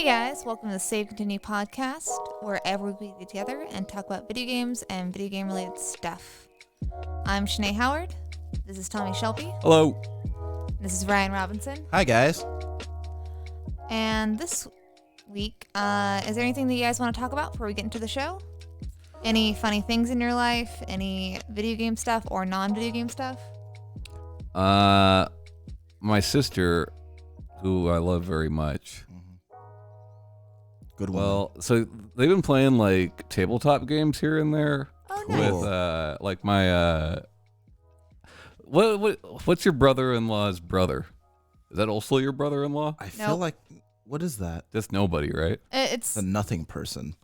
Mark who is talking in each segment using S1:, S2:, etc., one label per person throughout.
S1: Hey guys, welcome to the Save Continue podcast, where every week we get together and talk about video games and video game related stuff. I'm Shanae Howard. This is Tommy Shelby.
S2: Hello.
S1: This is Ryan Robinson.
S3: Hi guys.
S1: And this week, is there anything that you guys want to talk about before we get into the show? Any funny things in your life? Any video game stuff or non-video game stuff?
S2: My sister, who I love very much.
S3: Good one.
S2: Well, so they've been playing like tabletop games here and there.
S1: Oh, nice.
S2: With like my what's your brother-in-law's brother? Is that also your brother-in-law?
S3: I feel
S1: Nope.
S3: like, what is that?
S2: That's nobody, right?
S1: It's
S3: The nothing person.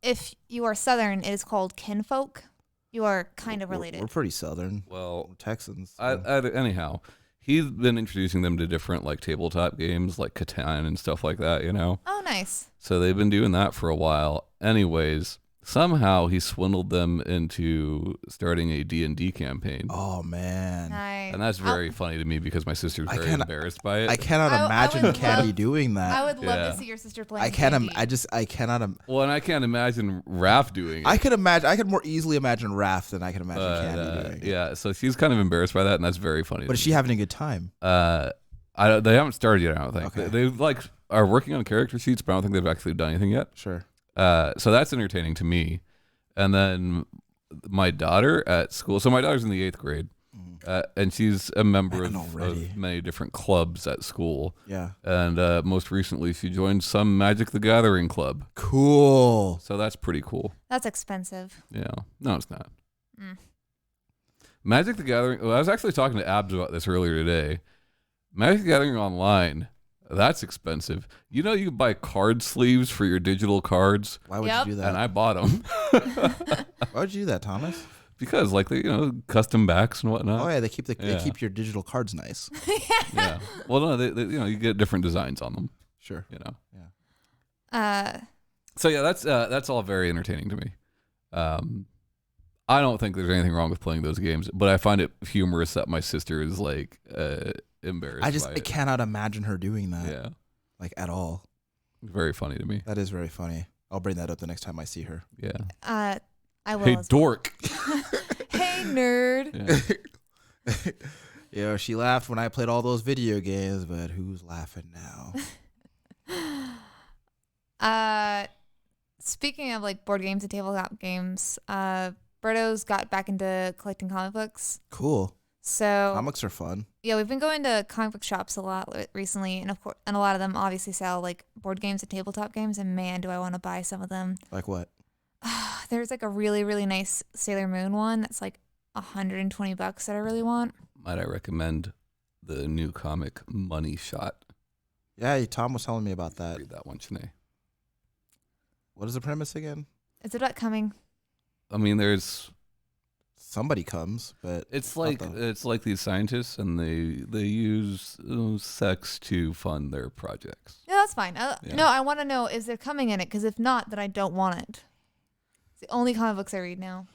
S1: if you are Southern, it is called kinfolk. You are kind of related.
S3: We're pretty Southern.
S2: Well,
S3: We're Texans.
S2: anyhow, he's been introducing them to different like tabletop games like Catan and stuff like that, you know?
S1: Oh, nice.
S2: So they've been doing that for a while. Anyways, somehow he swindled them into starting a D&D campaign.
S3: Oh man.
S1: Nice.
S2: And that's very funny to me because my sister's very embarrassed by it.
S3: I cannot
S1: I
S3: imagine
S1: would
S3: Candy
S1: love-
S3: doing that.
S1: I would love
S2: Yeah.
S1: to see your sister playing.
S3: I can't.
S1: D&D.
S3: I cannot.
S2: Well, and I can't imagine Raph doing it.
S3: I could imagine. I could more easily imagine Raph than I can imagine Candy doing it.
S2: yeah, so she's kind of embarrassed by that, and that's very funny.
S3: But is she having a good time?
S2: They haven't started yet, I don't think.
S3: Okay.
S2: They like are working on character sheets, but I don't think they've actually done anything yet.
S3: Sure.
S2: So that's entertaining to me. And then my daughter at school. So my daughter's in the 8th grade, and she's a member of many different clubs at school.
S3: Yeah.
S2: And most recently, she joined some Magic the Gathering club.
S3: Cool.
S2: So that's pretty cool.
S1: That's expensive.
S2: Yeah. No, it's not. Magic the Gathering. Well, I was actually talking to Abs about this earlier today. Magic the Gathering online, that's expensive. You know, you can buy card sleeves for your digital cards,
S3: Why would
S1: Yep.
S3: you do that?
S2: and I bought them
S3: Why would you do that, Thomas?
S2: because, like, custom backs and whatnot.
S3: Oh yeah, they keep they
S2: Yeah.
S3: keep your digital cards nice.
S2: Yeah. Well, no, they you get different designs on them.
S3: Sure.
S2: You know.
S3: Yeah.
S2: So yeah, that's all very entertaining to me. I don't think there's anything wrong with playing those games, but I find it humorous that my sister is like embarrassed.
S3: I cannot imagine her doing that.
S2: Yeah,
S3: Like at all.
S2: very funny to me.
S3: That is very funny. I'll bring that up the next time I see her.
S2: Yeah.
S1: I will.
S2: Hey,
S1: as well.
S2: dork.
S1: Hey, nerd.
S2: Yeah.
S3: She laughed when I played all those video games, but who's laughing now?
S1: Speaking of like board games and tabletop games, Berto's got back into collecting comic books.
S3: Cool.
S1: So
S3: Comics are fun.
S1: yeah, we've been going to comic book shops a lot recently, and of course, and a lot of them obviously sell like board games and tabletop games. And man, do I want to buy some of them.
S3: Like what?
S1: There's like a really, really nice Sailor Moon one that's like $120 that I really want.
S2: Might I recommend the new comic Money Shot?
S3: Yeah, Tom was telling me about that.
S2: Read that one, Shanae.
S3: What is the premise again?
S1: It's about coming.
S2: I mean, there's.
S3: Somebody comes, but
S2: It's
S3: not
S2: like
S3: the-
S2: these scientists, and they use sex to fund their projects.
S1: Yeah, that's fine.
S2: Yeah.
S1: No, I want to know, is there coming in it? Because if not, then I don't want it. It's the only comic books I read now.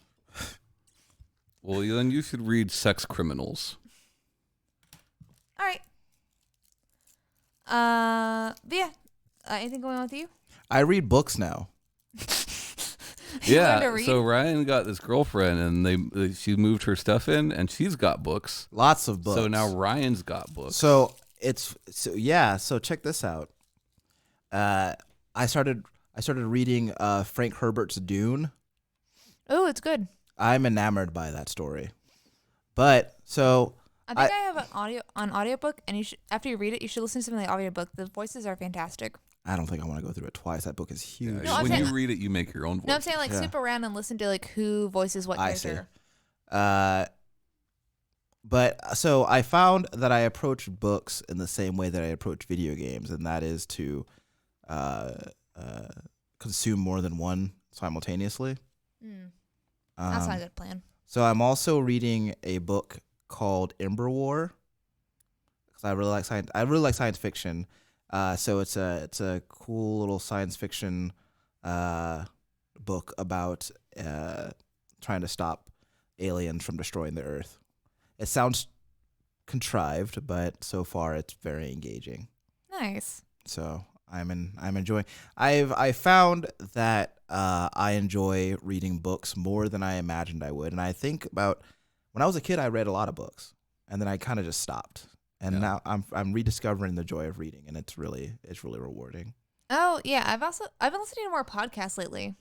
S2: Well, then you should read Sex Criminals.
S1: All right. But yeah. Anything going on with you?
S3: I read books now.
S1: You learned to
S2: Yeah,
S1: read?
S2: so Ryan got this girlfriend, and she moved her stuff in, and she's got books.
S3: Lots of books.
S2: So now Ryan's got books.
S3: So So check this out. I started reading Frank Herbert's Dune.
S1: Oh, it's good.
S3: I'm enamored by that story. But so
S1: I think I have an audiobook, and you should, after you read it, you should listen to some of the audiobook. The voices are fantastic.
S3: I don't think I want to go through it twice. That book is huge.
S1: No, I'm
S2: when
S1: saying-
S2: you read it, you make your own voice.
S1: No, I'm saying like
S3: Yeah.
S1: snoop around and listen to like who voices what
S3: I see.
S1: character.
S3: But so I found that I approach books in the same way that I approach video games, and that is to consume more than one simultaneously.
S1: That's not a good plan.
S3: So I'm also reading a book called Ember War because I really like science fiction. So it's a cool little science fiction book about trying to stop aliens from destroying the Earth. It sounds contrived, but so far it's very engaging.
S1: Nice.
S3: So I'm enjoying. I found that I enjoy reading books more than I imagined I would, and I think about when I was a kid, I read a lot of books, and then I kind of just stopped, and now I'm rediscovering the joy of reading, and it's really rewarding.
S1: Oh yeah, I've been listening to more podcasts lately.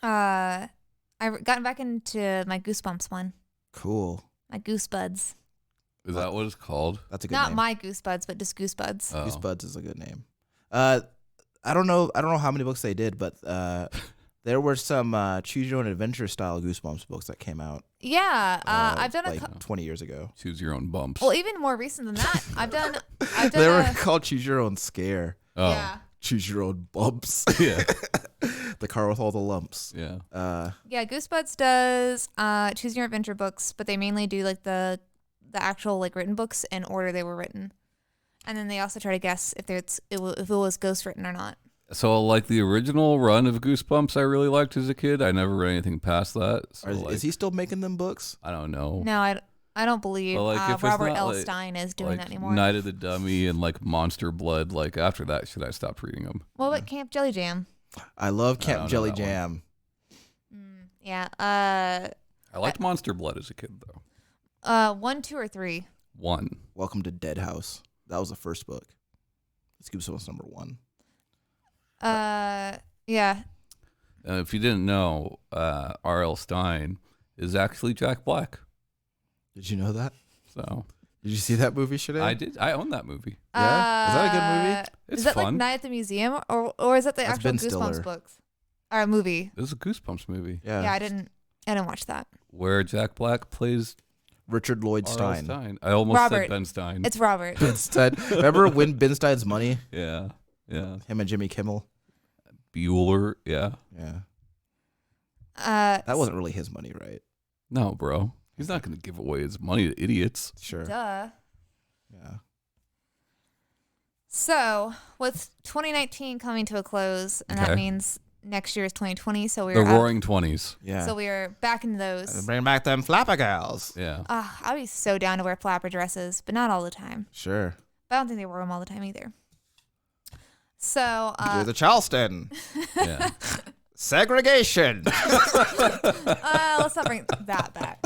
S1: I've gotten back into my Goosebumps one.
S3: Cool.
S1: My Goosebuds.
S2: Is that what it's called?
S3: That's a good
S1: Not
S3: name.
S1: my Goosebuds, but just Goosebuds.
S2: Oh.
S3: Goosebuds is a good name. I don't know how many books they did, but there were some choose your own adventure style Goosebumps books that came out.
S1: Yeah, I've done
S3: 20 years ago.
S2: Choose your own bumps.
S1: Well, even more recent than that, I've done.
S3: They were called choose your own scare.
S2: Oh.
S1: Yeah.
S3: Choose your own bumps.
S2: Yeah.
S3: The car with all the lumps.
S2: Yeah.
S1: Yeah, Goosebuds does choose your adventure books, but they mainly do like the actual like written books in order they were written, and then they also try to guess if it was ghost written or not.
S2: So like the original run of Goosebumps, I really liked as a kid. I never read anything past that. So
S3: Is he still making them books?
S2: I don't know.
S1: No, I don't believe
S2: Well, like, if it's
S1: Robert
S2: not,
S1: L.
S2: like-
S1: Stein is doing
S2: Like
S1: that anymore.
S2: Night of the Dummy and like Monster Blood. Like after that, should I stop reading them?
S1: What about Camp Jelly Jam?
S3: I love
S2: I
S3: Camp
S2: don't know
S3: Jelly
S2: that one.
S3: Jam.
S1: Yeah.
S2: I liked Monster Blood as a kid though.
S1: 1, 2, or 3.
S2: 1.
S3: Welcome to Dead House. That was the first book. It's Goosebumps number 1.
S1: Yeah.
S2: If you didn't know, R.L. Stein is actually Jack Black.
S3: Did you know that?
S2: So
S3: Did you see that movie, Sinead?
S2: I did. I own that movie.
S3: Yeah? Is that a good movie?
S2: It's
S1: is that
S2: fun.
S1: like Night at the Museum, or is that the
S3: That's
S1: actual
S3: Ben
S1: Goosebumps
S3: Stiller.
S1: books or movie?
S2: This is a Goosebumps movie
S1: Yeah, I didn't watch that.
S2: where Jack Black plays
S3: Richard Lloyd
S2: R.L.
S3: Stein.
S2: Stein. I almost
S1: Robert.
S2: said Ben Stein.
S1: It's Robert.
S3: Ben Stein. Remember Win Ben Stein's Money?
S2: Yeah. Yeah.
S3: Him and Jimmy Kimmel.
S2: Bueller. Yeah.
S3: Yeah. That wasn't really his money, right?
S2: No, bro. He's not going to give away his money to idiots.
S3: Sure.
S1: Duh.
S3: Yeah.
S1: So, with 2019 coming to a close, and
S2: Okay.
S1: that means next year is 2020, so
S2: The Roaring 20s.
S3: Yeah.
S1: so we are back into those.
S3: Bring back them flapper gals.
S2: Yeah.
S1: I'd be so down to wear flapper dresses, but not all the time.
S3: Sure.
S1: But I don't think they wear them all the time either. So,
S3: Do the Charleston.
S2: Yeah.
S3: Segregation.
S1: let's not bring that back.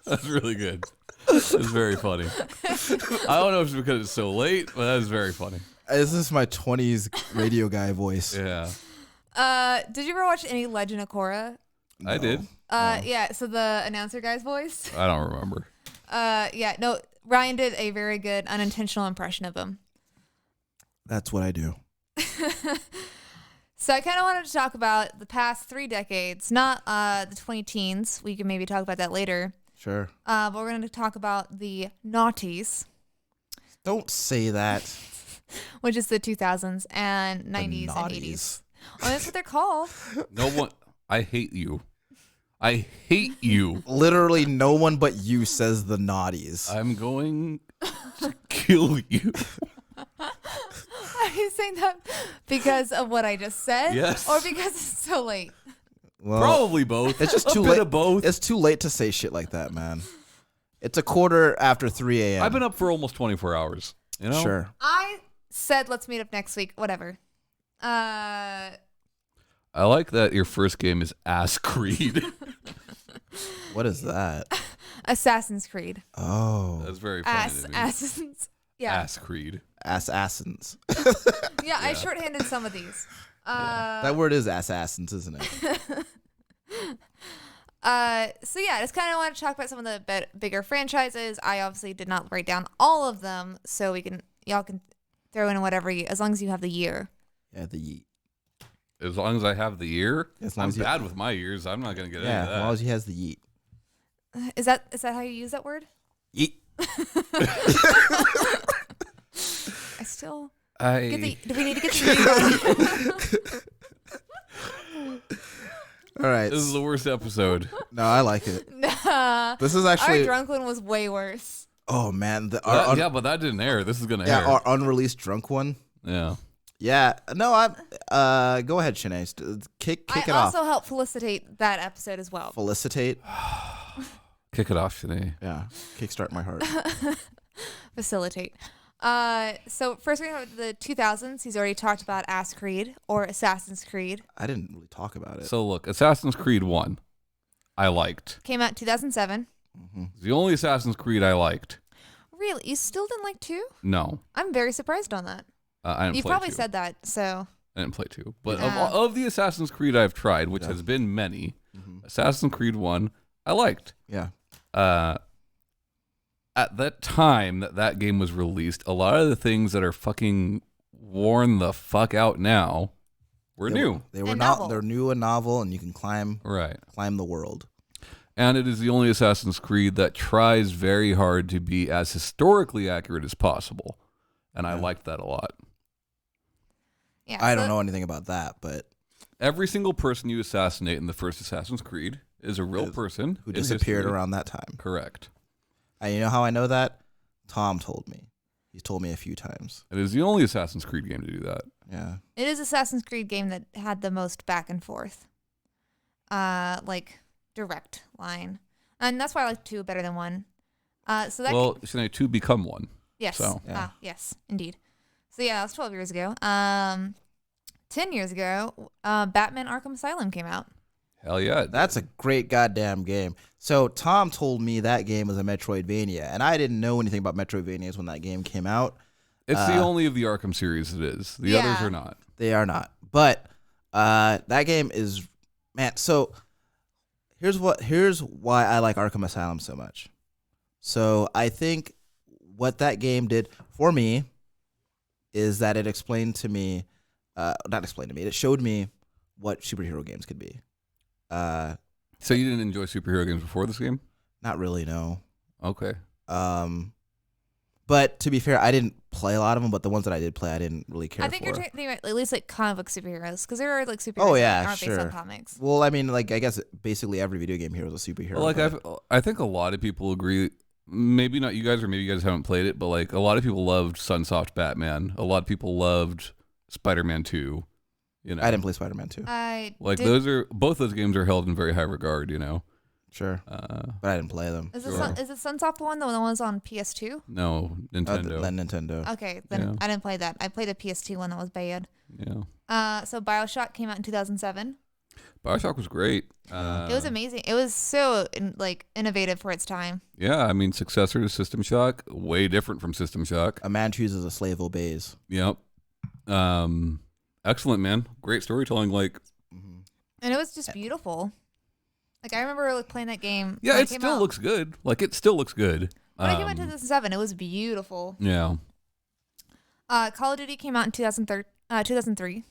S2: That's really good. It's very funny. I don't know if it's because it's so late, but that is very funny.
S3: This is my 20s radio guy voice.
S2: Yeah.
S1: Did you ever watch any Legend of Korra?
S2: I did.
S1: Yeah, so the announcer guy's voice.
S2: I don't remember.
S1: Yeah, no, Ryan did a very good unintentional impression of him.
S3: That's what I do.
S1: So I kind of wanted to talk about the past 3 decades, not the 20-teens. We can maybe talk about that later.
S3: Sure.
S1: But we're going to talk about the noughties,
S3: Don't say that.
S1: which is the 2000s and 90s and
S3: naughties.
S1: 80s. Oh, that's what they're called.
S2: No one. I hate you. I hate you.
S3: Literally no one but you says the naughties.
S2: I'm going to kill you.
S1: Are you saying that because of what I just said?
S2: Yes.
S1: Or because it's so late?
S3: Well,
S2: Probably both.
S3: it's just
S2: a
S3: too
S2: bit
S3: late.
S2: of both.
S3: It's too late to say shit like that, man. It's a quarter after 3 a.m.
S2: I've been up for almost 24 hours. You know?
S3: Sure.
S1: I said let's meet up next week. Whatever.
S2: I like that your first game is Ass Creed.
S3: What is that?
S1: Assassin's Creed.
S3: Oh.
S2: That's very funny to me.
S1: Assassins. Yeah.
S2: Ass Creed.
S3: Assassins.
S1: Yeah, I shorthanded some of these.
S3: That word is assassins, isn't it?
S1: So yeah, just kind of want to talk about some of the bigger franchises. I obviously did not write down all of them, so y'all can throw in whatever as long as you have the year.
S3: Yeah, the yeet.
S2: As long as I have the year,
S3: As long
S2: I'm
S3: as you-
S2: bad with my ears. I'm not going to get
S3: Yeah,
S2: into
S3: as long as
S2: that.
S3: he has the yeet.
S1: Is that how you use that word?
S3: Yeet.
S1: I still
S2: I
S1: do we need to get the
S3: All right.
S2: This is the worst episode.
S3: No, I like it.
S1: Nah.
S3: This is
S1: Our
S3: actually.
S1: drunk one was way worse.
S3: Oh man,
S2: Yeah, but that didn't air. This is going to air.
S3: our unreleased drunk one.
S2: Yeah.
S3: Yeah. No, I'm. Go ahead, Shanae. Kick
S1: I
S3: it off.
S1: also helped felicitate that episode as well.
S3: Felicitate.
S2: Kick it off, Shanae.
S3: Yeah. Kickstart my heart.
S1: Facilitate. So first we have the 2000s. He's already talked about Ass Creed or Assassin's Creed.
S3: I didn't really talk about it.
S2: So look, Assassin's Creed 1, I liked.
S1: Came out 2007.
S2: It's the only Assassin's Creed I liked.
S1: Really? You still didn't like 2?
S2: No.
S1: I'm very surprised on that.
S2: I didn't
S1: You've
S2: play
S1: probably
S2: 2.
S1: said that, so.
S2: I didn't play 2. But
S1: Yeah.
S2: of the Assassin's Creed I've tried, which has been many, Assassin's Creed 1, I liked.
S3: Yeah.
S2: At that time that game was released, a lot of the things that are fucking worn the fuck out now were new.
S3: They were
S1: And
S3: not.
S1: novel.
S3: They're new and novel, and you can climb the world.
S2: And it is the only Assassin's Creed that tries very hard to be as historically accurate as possible. And I liked that a lot.
S1: Yeah,
S3: I don't know anything about that, but
S2: Every single person you assassinate in the first Assassin's Creed is a real person
S3: who
S2: in
S3: disappeared
S2: history.
S3: around that time.
S2: Correct.
S3: And you know how I know that? Tom told me. He's told me a few times.
S2: It is the only Assassin's Creed game to do that.
S3: Yeah.
S1: It is Assassin's Creed game that had the most back and forth. Like direct line. And that's why I like 2 better than 1. So that
S2: Well, shouldn't 2 become 1?
S1: yes.
S2: so,
S3: yeah.
S1: Yes, indeed. So yeah, that was 12 years ago. 10 years ago, Batman Arkham Asylum came out.
S2: Hell yeah.
S3: That's a great goddamn game. So Tom told me that game was a Metroidvania, and I didn't know anything about Metroidvanias when that game came out.
S2: It's the only of the Arkham series it is. The others are not.
S3: They are not. But that game is, man. So here's why I like Arkham Asylum so much. So I think what that game did for me is that it explained to me, not explained to me, it showed me what superhero games could be.
S2: So you didn't enjoy superhero games before this game?
S3: Not really, no.
S2: Okay.
S3: But to be fair, I didn't play a lot of them, but the ones that I did play, I didn't really care
S1: I think
S3: for.
S1: you're thinking about at least like comic book superheroes, because there are like superheroes
S3: Oh, yeah,
S1: that aren't based
S3: sure.
S1: on comics.
S3: Well, I mean, like, I guess basically every video game hero is a superhero.
S2: Well, like
S3: but-
S2: I think a lot of people agree. Maybe not you guys, or maybe you guys haven't played it, but like a lot of people loved Sunsoft Batman. A lot of people loved Spider-Man 2. You know,
S3: I didn't play Spider-Man 2.
S2: both those games are held in very high regard. You know,
S3: Sure. But I didn't play them.
S1: Is
S2: Sure.
S1: it Sunsoft one? The one that was on PS2?
S2: no Nintendo.
S3: Nintendo.
S1: Okay, then
S2: Yeah.
S1: I didn't play that. I played the PS2 one that was bad.
S2: Yeah,
S1: So BioShock came out in 2007.
S2: BioShock was great.
S1: It was amazing. It was so innovative for its time.
S2: Yeah, I mean, successor to System Shock, way different from System Shock.
S3: A man chooses, a slave obeys.
S2: Yep. Excellent, man. Great storytelling. Like,
S1: And it was just beautiful. Like I remember like, playing that game.
S2: yeah,
S1: when
S2: it
S1: came
S2: still
S1: out.
S2: looks good. Like, it still looks good.
S1: When it came out in 2007, it was beautiful.
S2: Yeah.
S1: Call of Duty came out in 2003.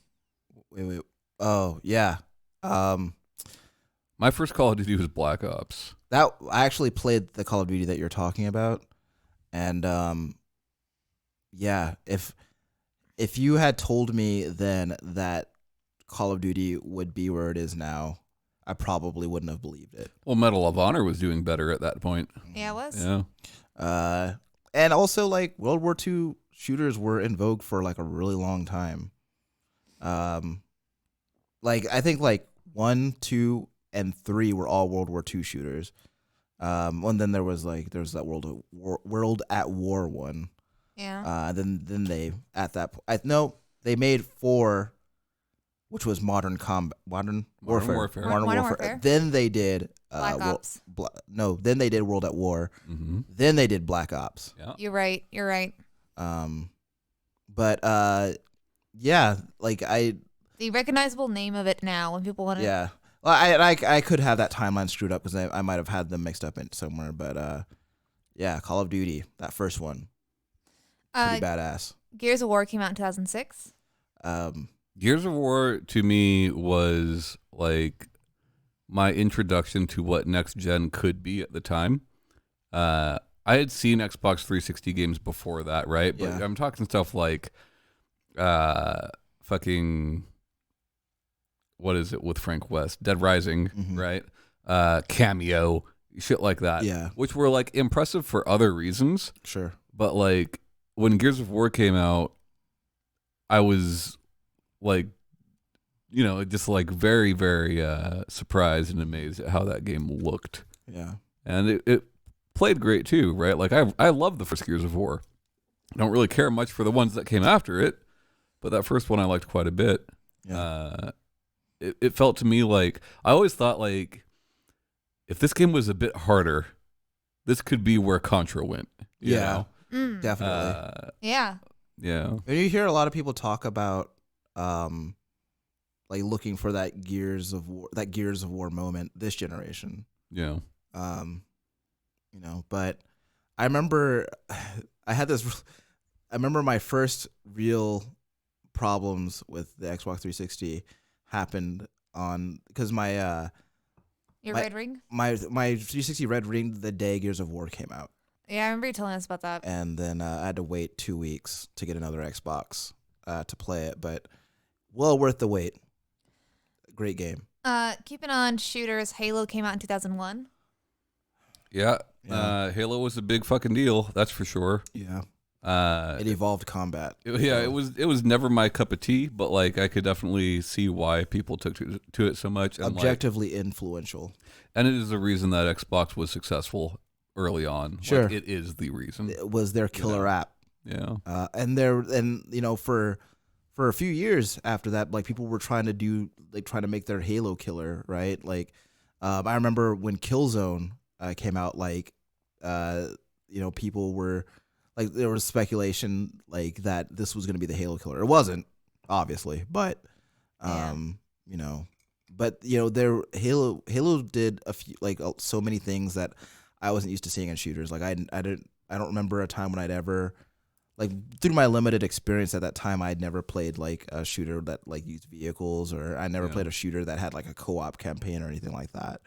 S3: Wait. Oh, yeah.
S2: My first Call of Duty was Black Ops.
S3: I actually played the Call of Duty that you're talking about, and yeah, if you had told me then that Call of Duty would be where it is now, I probably wouldn't have believed it.
S2: Well, Medal of Honor was doing better at that point.
S1: Yeah, it was.
S2: Yeah.
S3: And also like World War II shooters were in vogue for like a really long time. Like I think like 1, 2, and 3 were all World War II shooters. And then there was that World at War one.
S1: Yeah.
S3: Then they at that point they made 4, which was Modern Warfare.
S1: Modern Warfare.
S3: Then they did
S1: Black Ops.
S3: Then they did World at War.
S2: Mm-hmm.
S3: Then they did Black Ops.
S2: Yeah.
S1: You're right.
S3: But yeah, like
S1: The recognizable name of it now when people want to.
S3: yeah. Well, I could have that timeline screwed up because I might have had them mixed up in somewhere. But yeah, Call of Duty, that first one, pretty badass.
S1: Gears of War came out in 2006.
S2: Gears of War to me was like my introduction to what next gen could be at the time. I had seen Xbox 360 games before that, right? But
S3: Yeah.
S2: I'm talking stuff like fucking what is it with Frank West? Dead Rising,
S3: Mhm.
S2: right? Cameo, shit like that.
S3: Yeah.
S2: Which were like impressive for other reasons.
S3: Sure.
S2: But like when Gears of War came out, I was like, you know, just like very, very surprised and amazed at how that game looked.
S3: Yeah.
S2: And it played great too, right? Like I love the first Gears of War. I don't really care much for the ones that came after it, but that first one I liked quite a bit.
S3: Yeah.
S2: It felt to me like I always thought like if this game was a bit harder, this could be where Contra went. You
S3: Yeah.
S2: know?
S3: Definitely.
S1: Yeah.
S2: Yeah.
S3: And you hear a lot of people talk about like looking for that Gears of War moment this generation.
S2: Yeah.
S3: You know, but I remember I remember my first real problems with the Xbox 360 happened on because my
S1: Red Ring?
S3: my 360 Red Ring the day Gears of War came out.
S1: Yeah, I remember you telling us about that.
S3: And then I had to wait 2 weeks to get another Xbox to play it, but well worth the wait. Great game.
S1: Keeping on shooters, Halo came out in 2001.
S2: Yeah.
S3: Yeah.
S2: Halo was a big fucking deal, that's for sure.
S3: Yeah.
S2: It
S3: It evolved combat.
S2: it was never my cup of tea, but like I could definitely see why people took to it so much. And
S3: Objectively influential.
S2: and it is the reason that Xbox was successful early on.
S3: Sure.
S2: Like, it is the reason.
S3: It was their killer app.
S2: Yeah.
S3: And you know, for a few years after that, like people were trying to make their Halo killer, right? Like I remember when Killzone came out, like you know, people were like, there was speculation like that this was going to be the Halo killer. It wasn't, obviously, but you know, Halo did a few, like so many things that I wasn't used to seeing in shooters. Like I don't remember a time when I'd ever, like through my limited experience at that time, I'd never played like a shooter that like used vehicles, or I never played a shooter that had like a co-op campaign or anything like that.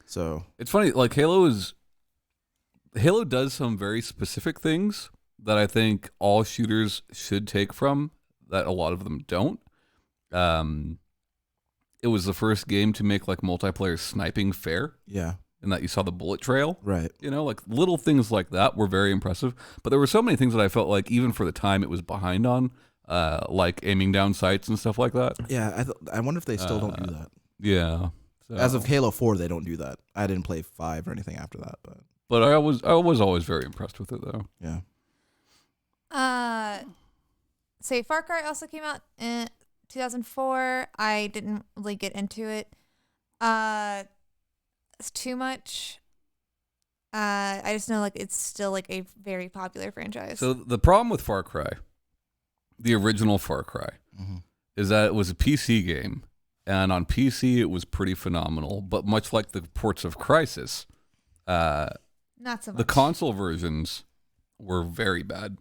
S3: So
S2: It's funny, like Halo does some very specific things that I think all shooters should take from that a lot of them don't. It was the first game to make like multiplayer sniping fair,
S3: yeah,
S2: and that you saw the bullet trail.
S3: right.
S2: You know, like little things like that were very impressive. But there were so many things that I felt like even for the time it was behind on, like aiming down sights and stuff like that.
S3: Yeah, I wonder if they still don't do that.
S2: Yeah. So.
S3: As of Halo 4, they don't do that. I didn't play 5 or anything after that,
S2: But I was always very impressed with it though.
S3: yeah.
S1: Say Far Cry also came out in 2004. I didn't really get into it. It's too much. I just know like it's still like a very popular franchise.
S2: So the problem with Far Cry, the original Far Cry, is that it was a PC game, and on PC it was pretty phenomenal. But much like the ports of Crysis,
S1: not so much.
S2: the console versions were very bad,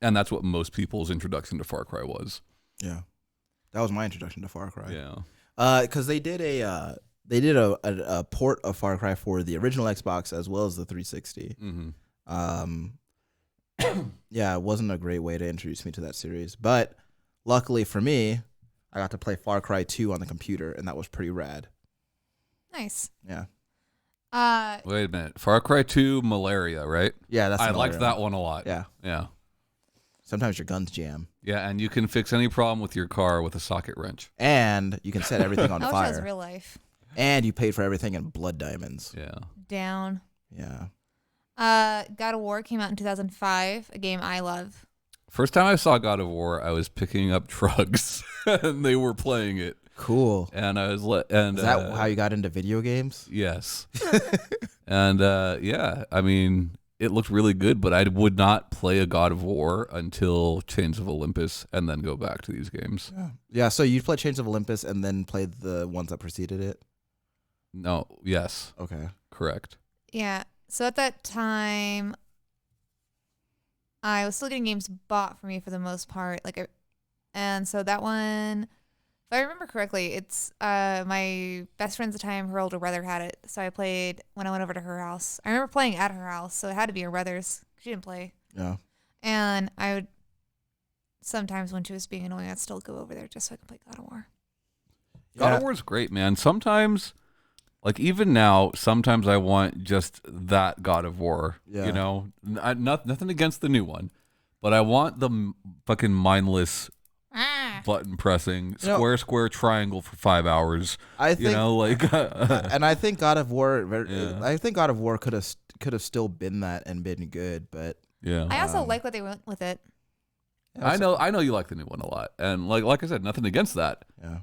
S2: and that's what most people's introduction to Far Cry was.
S3: Yeah. That was my introduction to Far Cry.
S2: Yeah.
S3: Because they did a port of Far Cry for the original Xbox as well as the 360. Yeah, it wasn't a great way to introduce me to that series, but luckily for me, I got to play Far Cry 2 on the computer, and that was pretty rad.
S1: Nice.
S3: Yeah.
S2: Wait a minute. Far Cry 2 Malaria, right?
S3: Yeah, that's
S2: I
S3: another
S2: liked
S3: one.
S2: that one a lot.
S3: Yeah.
S2: Yeah.
S3: Sometimes your guns jam,
S2: Yeah, and you can fix any problem with your car with a socket wrench.
S3: and you can set everything on
S1: I wish that was
S3: fire,
S1: real life.
S3: and you paid for everything in blood diamonds.
S2: Yeah.
S1: Down.
S3: Yeah.
S1: God of War came out in 2005, a game I love.
S2: First time I saw God of War, I was picking up drugs, and they were playing it.
S3: Cool.
S2: And I was
S3: Is that how you got into video games?
S2: Yes. And yeah, I mean, it looked really good, but I would not play a God of War until Chains of Olympus and then go back to these games.
S3: Yeah. Yeah. So you played Chains of Olympus and then played the ones that preceded it.
S2: No, yes,
S3: Okay.
S2: correct.
S1: Yeah. So at that time, I was still getting games bought for me for the most part. And so that one, if I remember correctly, it's my best friend's at the time, her older brother had it. So I played when I went over to her house. I remember playing at her house, so it had to be her brother's. She didn't play.
S3: Yeah.
S1: And I would sometimes when she was being annoying, I'd still go over there just so I could play God of War.
S2: God of War's great, man. Sometimes, like even now, sometimes I want just that God of War.
S3: Yeah.
S2: You know, nothing against the new one, but I want the fucking mindless button pressing, square, triangle for 5 hours.
S3: I think,
S2: you know, like,
S3: and I think God of War.
S2: Yeah.
S3: I think God of War could have still been that and been good, but
S2: Yeah.
S1: I also like what they went with it.
S2: I know you like the new one a lot, and like I said, nothing against that.
S3: Yeah.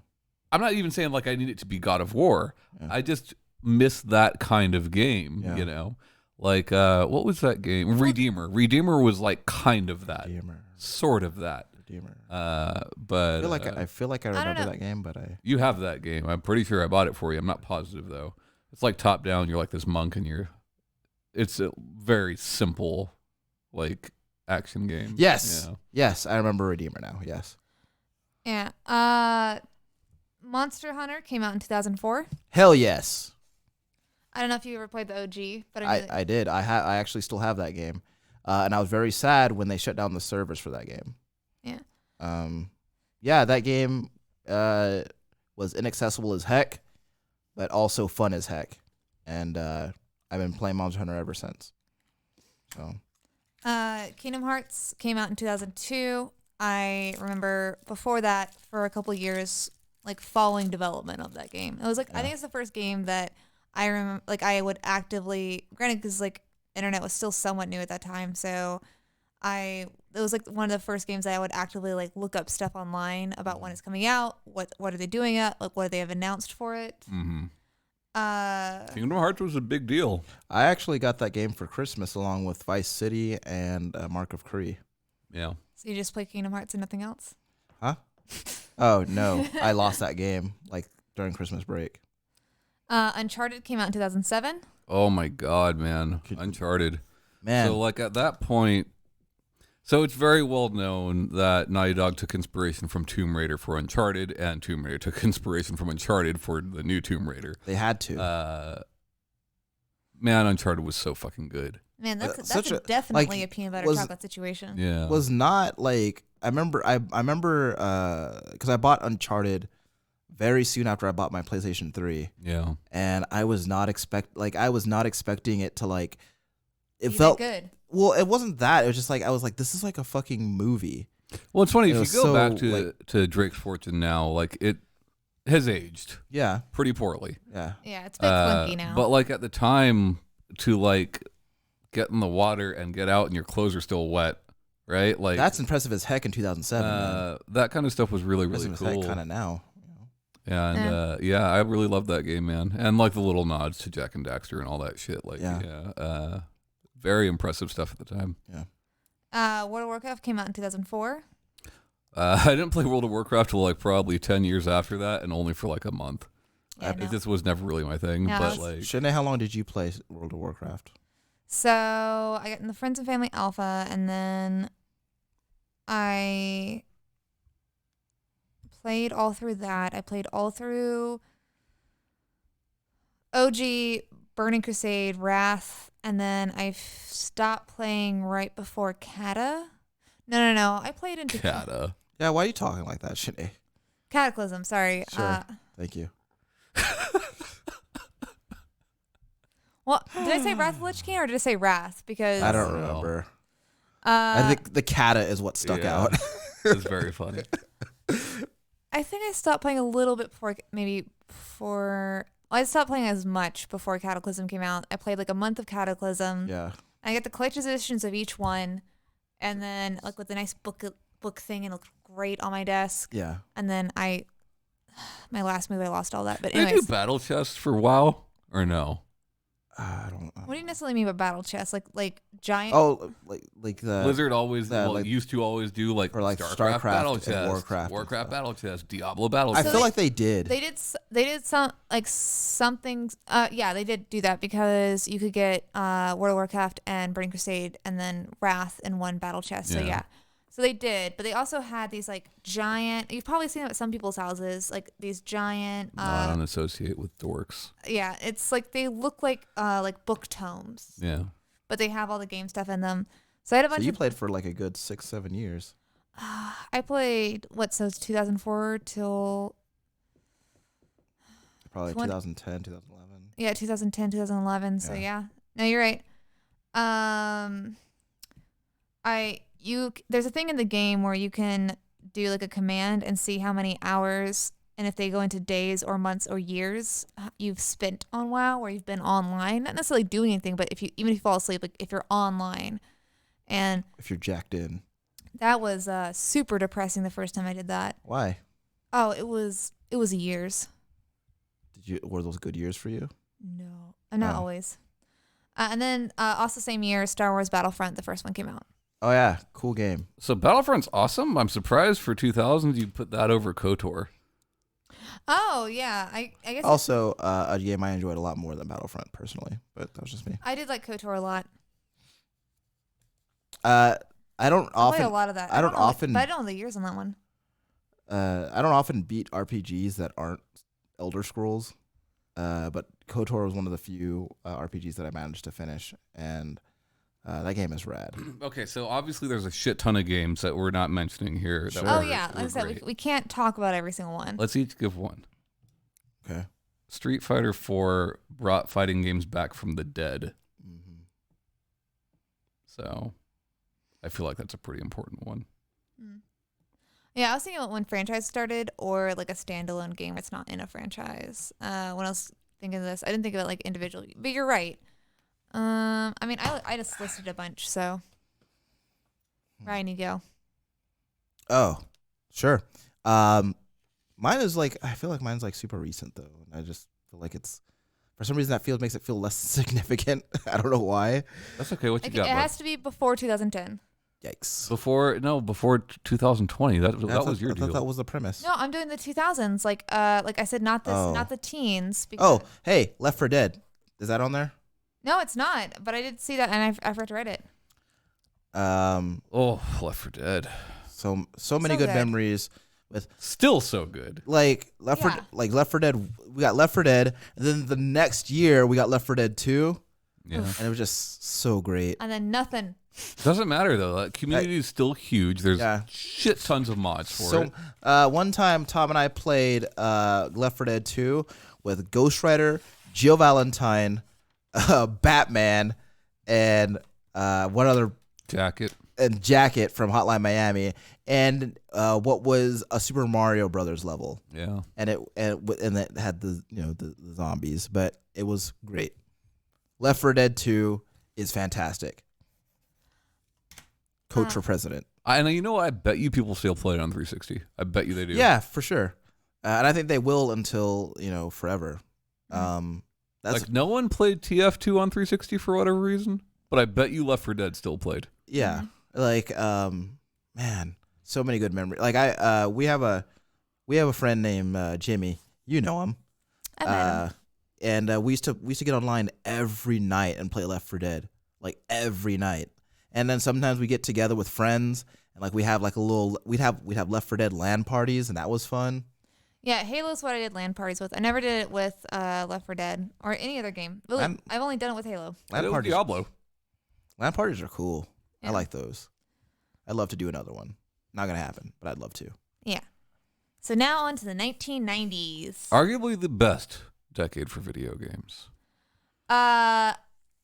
S2: I'm not even saying like I need it to be God of War.
S3: Yeah.
S2: I just miss that kind of game.
S3: Yeah.
S2: You know, like what was that game? Redeemer. Redeemer was like kind of that, sort of that.
S3: Redeemer.
S2: But
S3: I feel like I
S1: don't
S3: remember
S1: know.
S3: that game, but
S2: you have that game. I'm pretty sure I bought it for you. I'm not positive though. It's like top down. You're like this monk, and it's a very simple, like action game.
S3: Yes.
S2: You know?
S3: Yes, I remember Redeemer now. Yes.
S1: Yeah. Monster Hunter came out in 2004.
S3: Hell yes.
S1: I don't know if you ever played the OG, but
S3: I did. I actually still have that game, and I was very sad when they shut down the servers for that game.
S1: Yeah.
S3: Yeah, that game was inaccessible as heck, but also fun as heck, and I've been playing Monster Hunter ever since. So.
S1: Kingdom Hearts came out in 2002. I remember before that for a couple years, like following development of that game. It was like I think it's the first game that I remember, like I would actively, granted, because like internet was still somewhat new at that time, so it was like one of the first games that I would actively like look up stuff online about when it's coming out, what are they doing it, like what they have announced for it.
S2: Mm-hmm. Kingdom Hearts was a big deal.
S3: I actually got that game for Christmas along with Vice City and Mark of Cree.
S2: Yeah.
S1: So you just play Kingdom Hearts and nothing else?
S3: Huh? Oh, no. I lost that game like during Christmas break.
S1: Uncharted came out in 2007.
S2: Oh my God, man. Uncharted.
S3: Man.
S2: So like at that point, so it's very well known that Naughty Dog took inspiration from Tomb Raider for Uncharted, and Tomb Raider took inspiration from Uncharted for the new Tomb Raider.
S3: They had to.
S2: Man, Uncharted was so fucking good.
S1: Man, that's
S3: Such a-
S1: definitely
S3: like,
S1: a peanut butter
S3: was-
S1: chocolate situation.
S2: Yeah.
S3: Was not like I remember because I bought Uncharted very soon after I bought my PlayStation 3.
S2: Yeah.
S3: And I was not expecting it to like it
S1: Be
S3: felt
S1: that good.
S3: well, it wasn't that. It was just like I was like, this is like a fucking movie.
S2: Well, it's funny
S3: It
S2: if
S3: was
S2: you go
S3: so,
S2: back
S3: like-
S2: to Drake's Fortune now, like it has aged
S3: Yeah.
S2: pretty poorly.
S3: Yeah.
S1: Yeah, it's a bit clunky now.
S2: But like at the time, to like get in the water and get out and your clothes are still wet, right? Like
S3: That's impressive as heck in 2007. Man.
S2: that kind of stuff was really really
S3: Impressive as
S2: cool.
S3: heck kind of now.
S2: And yeah, I really love that game, man. And like the little nods to Jack and Daxter and all that shit. Like yeah, very impressive stuff at the time.
S3: Yeah.
S1: World of Warcraft came out in 2004.
S2: I didn't play World of Warcraft till like probably 10 years after that, and only for like a month.
S1: Yeah, no.
S2: This was never really my thing.
S1: Yeah,
S2: but
S1: it
S2: like,
S3: Shanae, how long did you play World of Warcraft?
S1: So I got in the Friends and Family Alpha, and then I played all through that. I played all through OG, Burning Crusade, Wrath, and then I stopped playing right before Kata. No. I played into
S2: Kata.
S3: Yeah, why are you talking like that, Shanae?
S1: Cataclysm. Sorry.
S3: Sure. Thank you.
S1: Well, did I say Wrath of the Lich King or did I say Wrath? Because
S3: I don't
S2: No.
S3: remember. I think the Kata is what stuck
S2: Yeah.
S3: out.
S2: It's very funny.
S1: I think I stopped playing a little bit before. I stopped playing as much before Cataclysm came out. I played like a month of Cataclysm.
S3: Yeah.
S1: I got the collector's editions of each one, and then like with the nice book thing, and it looked great on my desk.
S3: Yeah.
S1: And then my last move, I lost all that. But
S2: Did they do
S1: anyways,
S2: battle chests for WoW or no?
S3: I don't know.
S1: what do you necessarily mean by battle chest? Like giant?
S3: Oh, like the
S2: Blizzard always
S3: like-
S2: used to always do like
S3: or like
S2: StarCraft battle
S3: and
S2: chest,
S3: Warcraft and
S2: Warcraft
S3: stuff.
S2: battle chest, Diablo battle
S3: I
S2: chest.
S3: feel like they did.
S1: They did some like something. Yeah, they did do that because you could get World of Warcraft and Burning Crusade and then Wrath in one battle chest. So
S2: Yeah.
S1: yeah, so they did, but they also had these like giant. You've probably seen them at some people's houses, like these giant.
S2: I don't associate with dorks.
S1: Yeah, it's like they look like book tomes,
S2: Yeah.
S1: but they have all the game stuff in them. So I had a
S3: So
S1: bunch
S3: you
S1: of.
S3: played for like a good 6-7 years.
S1: I played so it's 2004 till
S3: Probably
S1: 20
S3: 2010, 2011.
S1: Yeah, 2010, 2011. So yeah. No, you're right. There's a thing in the game where you can do like a command and see how many hours, and if they go into days or months or years you've spent on WoW, or you've been online, not necessarily doing anything, but even if you fall asleep, like if you're online, And
S3: If you're jacked in.
S1: that was super depressing the first time I did that.
S3: Why?
S1: Oh, it was years.
S3: Were those good years for you?
S1: No, not always. And then also same year, Star Wars Battlefront, the first one came out.
S3: Oh yeah, cool game.
S2: So Battlefront's awesome. I'm surprised for 2000s you put that over KOTOR.
S1: Oh yeah, I guess.
S3: Also, a game I enjoyed a lot more than Battlefront personally, but that was just me.
S1: I did like KOTOR a lot.
S3: I don't
S1: I played
S3: often.
S1: a lot of that.
S3: I don't often.
S1: But I don't know the years on that one.
S3: I don't often beat RPGs that aren't Elder Scrolls, but KOTOR was one of the few RPGs that I managed to finish, and that game is rad.
S2: Okay, so obviously there's a shit ton of games that we're not mentioning here. That
S1: Oh
S2: were,
S1: yeah,
S2: were
S1: like I said,
S2: great.
S1: we can't talk about every single one.
S2: Let's each give one.
S3: Okay.
S2: Street Fighter 4 brought fighting games back from the dead.
S3: Mm-hmm.
S2: So I feel like that's a pretty important one.
S1: Yeah, I was thinking about when franchise started or like a standalone game that's not in a franchise. When I was thinking of this, I didn't think of it like individually, but you're right. I mean, I just listed a bunch, so Ryan, you go.
S3: Oh, sure. Mine is like, I feel like mine's like super recent though, and I just feel like it's, for some reason that makes it feel less significant. I don't know why.
S2: That's okay. What you
S1: Okay,
S2: got,
S1: it
S2: bud?
S1: has to be before 2010.
S3: Yikes.
S2: Before 2020. That was your
S3: I thought
S2: deal.
S3: that was the premise.
S1: No, I'm doing the 2000s. Like I said, not the teens. Because,
S3: Oh, hey, Left 4 Dead. Is that on there?
S1: no, it's not. But I did see that, and I forgot to write it.
S2: Oh, Left 4 Dead.
S3: So many
S1: So
S3: good
S1: good.
S3: memories with
S2: Still so good.
S3: like Left 4 Dead. We got Left 4 Dead, and then the next year we got Left 4 Dead 2,
S2: Yeah.
S3: and it was just so great.
S1: And then nothing.
S2: Doesn't matter though. That community is still huge. There's
S3: Yeah.
S2: shit tons of mods for
S3: So
S2: it.
S3: one time Tom and I played Left 4 Dead 2 with Ghost Rider, Jill Valentine, Batman, and one other
S2: Jacket.
S3: and Jacket from Hotline Miami, and what was a Super Mario Brothers level,
S2: Yeah.
S3: and it had the zombies, but it was great. Left 4 Dead 2 is fantastic. Coach for president.
S2: And you know what? I bet you people still play it on 360. I bet you they do.
S3: Yeah, for sure. And I think they will until forever. That's
S2: Like no one played TF2 on 360 for whatever reason, but I bet you Left 4 Dead still played.
S3: yeah. Like man, so many good memories. Like we have a friend named Jimmy. You know him.
S1: I met him.
S3: And we used to get online every night and play Left 4 Dead, like every night. And then sometimes we get together with friends and like we have like we'd have Left 4 Dead LAN parties, and that was fun.
S1: Yeah, Halo's what I did LAN parties with. I never did it with Left 4 Dead or any other game. Really, I've only done it with Halo.
S3: LAN parties,
S2: Diablo.
S3: LAN parties are cool.
S1: Yeah.
S3: I like those. I'd love to do another one. Not gonna happen, but I'd love to.
S1: Yeah. So now on to the 1990s.
S2: Arguably the best decade for video games.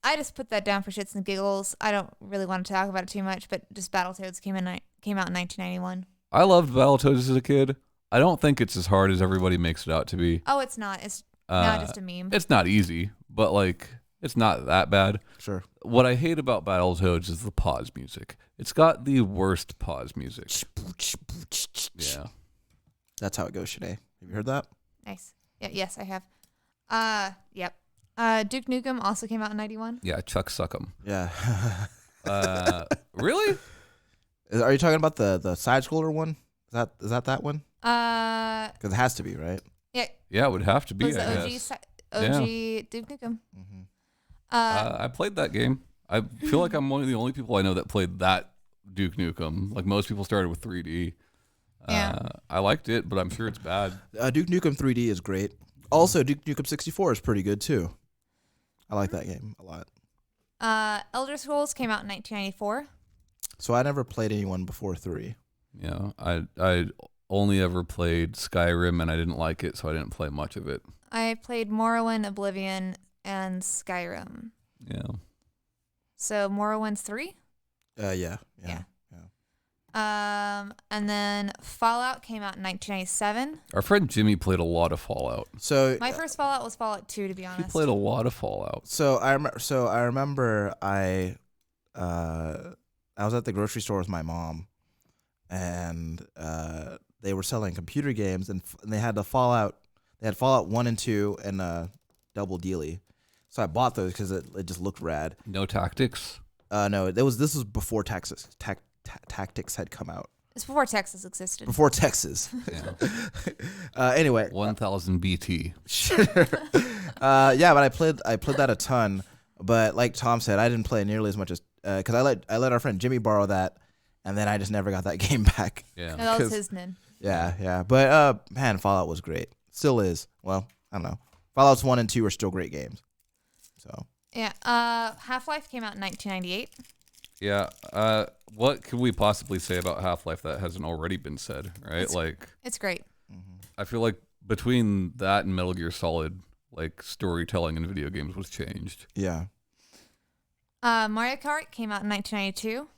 S1: I just put that down for shits and giggles. I don't really want to talk about it too much, but just Battletoads came out in 1991.
S2: I loved Battletoads as a kid. I don't think it's as hard as everybody makes it out to be.
S1: Oh, it's not. It's now just a meme.
S2: It's not easy, but like it's not that bad.
S3: Sure.
S2: What I hate about Battletoads is the pause music. It's got the worst pause music. Yeah.
S3: That's how it goes, Shanae. Have you heard that?
S1: Nice. Yeah. Yes, I have. Yep. Duke Nukem also came out in 91.
S2: Yeah, Chuck Suckum.
S3: Yeah.
S2: Really?
S3: Are you talking about the side scroller one? Is that one? Because it has to be, right?
S1: Yeah.
S2: Yeah, it would have to be,
S1: Was
S2: I
S1: the
S2: guess.
S1: OG Duke Nukem.
S3: Mm-hmm.
S2: I played that game. I feel like I'm one of the only people I know that played that Duke Nukem. Like most people started with 3D.
S1: Yeah.
S2: I liked it, but I'm sure it's bad.
S3: Duke Nukem 3D is great. Also, Duke Nukem 64 is pretty good too. I like that game a lot.
S1: Elder Scrolls came out in 1994.
S3: So I never played anyone before 3.
S2: Yeah, I only ever played Skyrim, and I didn't like it, so I didn't play much of it.
S1: I played Morrowind, Oblivion, and Skyrim.
S2: Yeah.
S1: So Morrowind's 3.
S3: Yeah.
S1: And then Fallout came out in 1997.
S2: Our friend Jimmy played a lot of Fallout.
S3: So
S1: My first Fallout was Fallout 2, to be
S2: He
S1: honest.
S2: played a lot of Fallout.
S3: I remember I the grocery store with my mom, and they were selling computer games, and they had Fallout 1 and 2 and double dealy. So I bought those because it just looked rad.
S2: No tactics.
S3: No, this was before Tactics had come out.
S1: It's before Texas existed.
S3: Before Texas.
S2: Yeah.
S3: Anyway,
S2: 1000 BT.
S3: Sure. Yeah, but I played that a ton. But like Tom said, I didn't play nearly as much as because I let our friend Jimmy borrow that, and then I just never got that game back.
S2: Yeah.
S1: No, that was his nin.
S3: Yeah. But man, Fallout was great. Still is. Well, I don't know. Fallouts 1 and 2 are still great games. So.
S1: Yeah. Half-Life came out in 1998.
S2: Yeah. What could we possibly say about Half-Life that hasn't already been said, right?
S1: It's great.
S2: I feel like between that and Metal Gear Solid, like storytelling in video games was changed.
S3: Yeah.
S1: Mario Kart came out in 1992.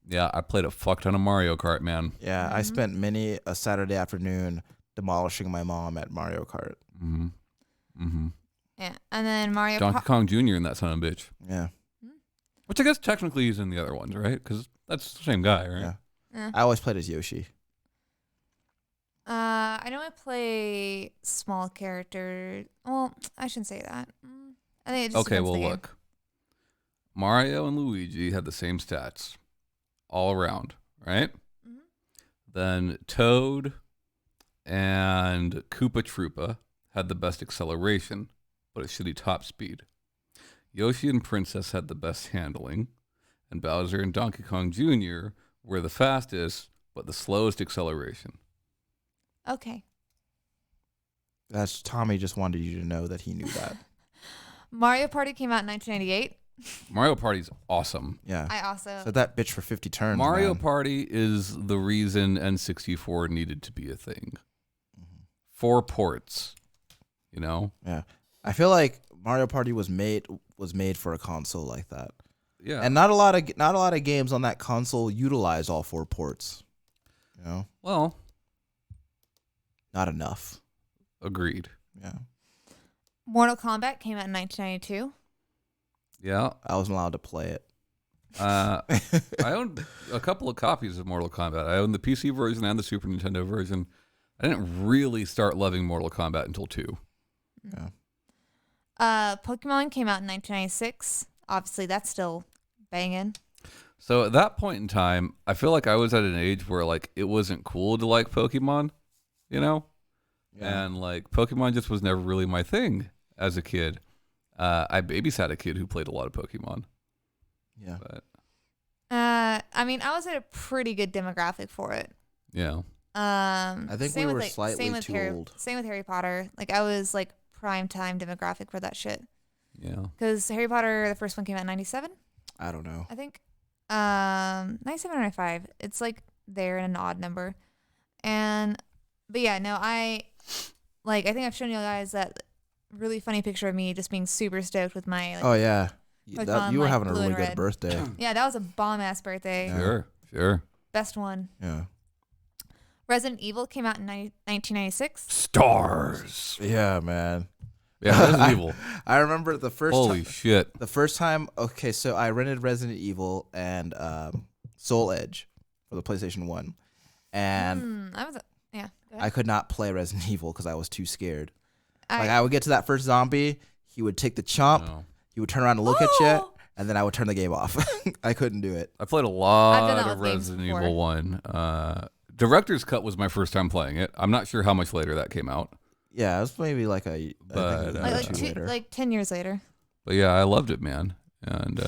S2: Yeah, I played a fuck ton of Mario Kart, man.
S3: Yeah, I spent many a Saturday afternoon demolishing my mom at Mario Kart.
S1: Yeah, and then
S2: Donkey Kong Jr. in that son of a bitch.
S3: Yeah.
S2: Which I guess technically he's in the other ones, right? Because that's the same guy, right?
S3: Yeah. I always played as Yoshi.
S1: I know I play small character. Well, I shouldn't say that. I think it just
S2: Okay,
S1: depends
S2: well,
S1: the game.
S2: look. Mario and Luigi had the same stats all around, right?
S1: Mhm.
S2: Then Toad and Koopa Troopa had the best acceleration, but a shitty top speed. Yoshi and Princess had the best handling, and Bowser and Donkey Kong Jr. were the fastest, but the slowest acceleration.
S1: Okay.
S3: That's Tommy just wanted you to know that he knew that.
S1: Mario Party came out in 1998.
S2: Mario Party's awesome.
S3: Yeah.
S1: I also.
S3: So that bitch for 50 turns.
S2: Mario
S3: man.
S2: Party is the reason N64 needed to be a thing. 4 ports, you know?
S3: Yeah. I feel like Mario Party was made for a console like that.
S2: Yeah.
S3: And not a lot of games on that console utilize all 4 ports. You know?
S2: Well,
S3: Not enough.
S2: agreed.
S3: Yeah.
S1: Mortal Kombat came out in 1992.
S2: Yeah.
S3: I wasn't allowed to play it.
S2: I owned a couple of copies of Mortal Kombat. I owned the PC version and the Super Nintendo version. I didn't really start loving Mortal Kombat until 2.
S3: Yeah.
S1: Pokemon came out in 1996. Obviously, that's still banging.
S2: So at that point in time, I feel like I was at an age where like it wasn't cool to like Pokemon, you know?
S3: Yeah.
S2: And like Pokemon just was never really my thing as a kid. I babysat a kid who played a lot of Pokemon.
S3: Yeah.
S2: But
S1: I mean, I was at a pretty good demographic for it.
S2: yeah.
S3: I think
S1: same
S3: we
S1: with,
S3: were
S1: like,
S3: slightly
S1: same with
S3: too
S1: Harry,
S3: old.
S1: Same with Harry Potter. Like I was like prime time demographic for that shit.
S2: Yeah.
S1: Because Harry Potter, the first one came out in 97,
S3: I don't know.
S1: I think. 97 or 95. It's like there in an odd number. But yeah, no, I think I've shown you guys that really funny picture of me just being super stoked with my. Like,
S3: Oh yeah.
S1: Pokemon,
S3: You were
S1: like,
S3: having a
S1: blue
S3: really
S1: and
S3: good
S1: red.
S3: birthday.
S1: Yeah, that was a bomb ass birthday.
S3: Yeah.
S2: Sure.
S1: Best one.
S3: Yeah.
S1: Resident Evil came out in 1996.
S2: Stars.
S3: Yeah, man.
S2: Yeah, Resident Evil.
S3: I remember the first
S2: Holy shit.
S3: The first time, okay, so I rented Resident Evil and Soul Edge for the PlayStation 1. And
S1: I was, yeah. Go
S3: I
S1: ahead.
S3: could not play Resident Evil because I was too scared. I would get to that first zombie, he would take the chomp,
S2: No.
S3: he would turn around and look at you, and then I would turn the game off. I couldn't do it.
S2: I played a
S1: I've done
S2: lot
S1: that
S2: of
S1: with games
S2: Resident
S1: before.
S2: Evil 1. Director's Cut was my first time playing it. I'm not sure how much later that came out.
S3: Yeah, it was maybe like I think it was
S2: But,
S3: a year or
S1: like,
S3: two later.
S1: like 10 years later.
S2: But yeah, I loved it, man. And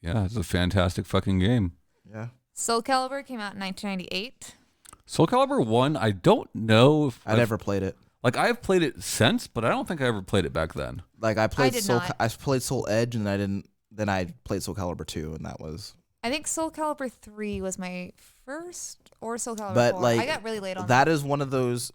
S2: yeah, it's a fantastic fucking game.
S3: Yeah.
S1: Soul Calibur came out in 1998.
S2: Soul Calibur 1, I don't know if
S3: I never played it.
S2: like I've played it since, but I don't think I ever played it back then.
S3: Like I played
S1: did
S3: Soul
S1: not.
S3: I played Soul Edge and then I played Soul Calibur 2 and that was
S1: I think Soul Calibur 3 was my first, or Soul Calibur
S3: But
S1: 4.
S3: like
S1: I got really late on
S3: that is one of those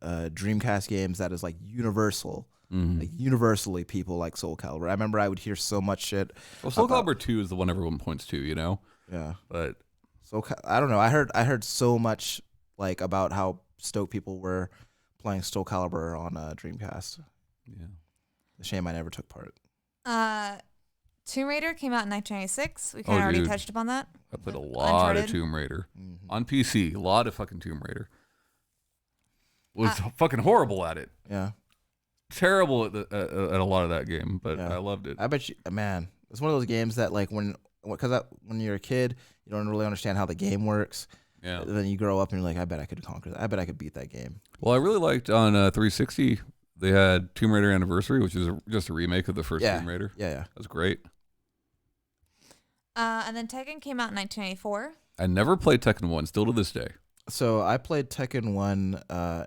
S3: Dreamcast games that is like universal.
S2: Mm-hmm.
S3: Like universally people like Soul Calibur. I remember I would hear so much shit.
S2: Well, Soul
S3: about-
S2: Calibur 2 is the one everyone points to, you know?
S3: Yeah.
S2: But
S3: I don't know. I heard so much like about how stoked people were playing Soul Calibur on Dreamcast.
S2: yeah.
S3: The shame I never took part.
S1: Tomb Raider came out in 1996. We kind of already
S2: dude.
S1: touched upon that.
S2: I played a
S1: With
S2: lot
S1: Uncharted.
S2: of Tomb Raider
S3: Mm-hmm.
S2: on PC. A lot of fucking Tomb Raider. Was fucking horrible at it.
S3: Yeah.
S2: Terrible at a lot of that game, but
S3: Yeah.
S2: I loved it.
S3: I bet you, man, it's one of those games that like when you're a kid, you don't really understand how the game works.
S2: Yeah.
S3: Then you grow up and you're like, I bet I could conquer that. I bet I could beat that game.
S2: Well, I really liked on 360. They had Tomb Raider Anniversary, which is just a remake of the first Tomb Raider.
S3: Yeah.
S2: That was great.
S1: And then Tekken came out in 1994.
S2: I never played Tekken 1, still to this day.
S3: So I played Tekken 1. I